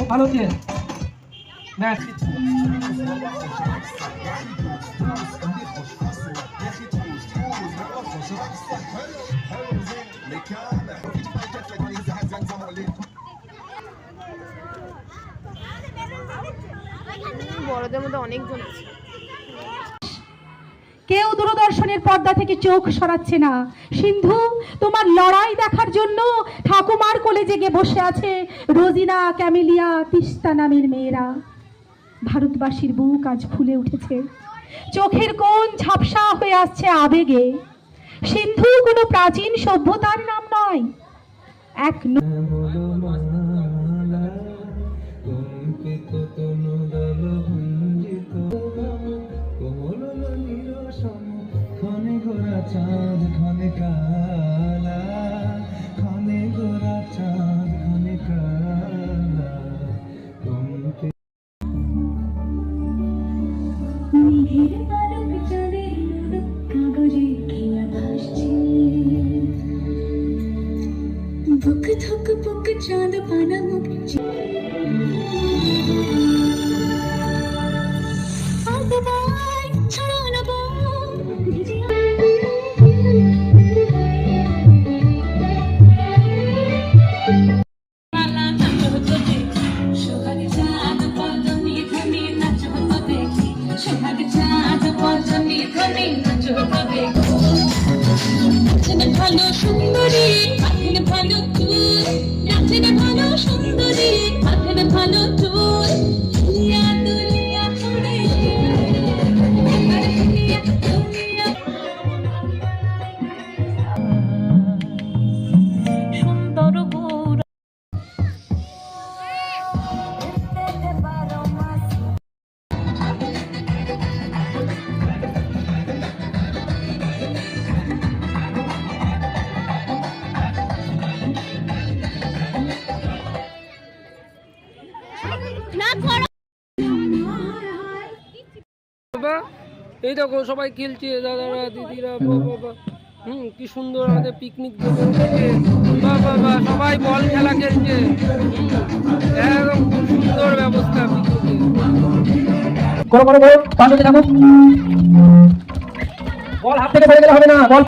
ভালো হচ্ছে বড়দের মধ্যে অনেকজন আছে। কেউ দূরদর্শনের পর্দা থেকে চোখ সরাচ্ছে না। সিন্ধু, তোমার লড়াই দেখার জন্য ঠাকুমার কোলে জেগে বসে আছে রোজিনা, ক্যামেলিয়া, তিস্তা নামের মেয়েরা। ভারতবাসীর বুক আজ ফুলে উঠেছে, চোখের কোণ ঝাপসা হয়ে আসছে আবেগে। সিন্ধু কোনো প্রাচীন সভ্যতার নাম নয়, এক চাঁদ ঘনে কালা, ঘনে গোরা চাঁদ ঘনে কালা, মেঘের পালক চাঁদের কাগজে খেলা ভাসছে, বুক থুক বুক চাঁদ পানা মুখ ভালো সুন্দরী মাথের ভালো চুল, নাচের ভালো সুন্দরী মাথের ভালো চুল, দুনিয়া দুনিয়া করে দুনিয়া দুনিয়া সুন্দর গৌর এই দেখো সবাই খেলছে, দাদারা দিদিরা, বাবা কি সুন্দর আমাদের পিকনিক জমে উঠেছে। বাবা সবাই বল খেলা খেলছে, একদম খুব সুন্দর ব্যবস্থা পিকনিকে। বল হাত থেকে পড়ে গেলে হবে না, বল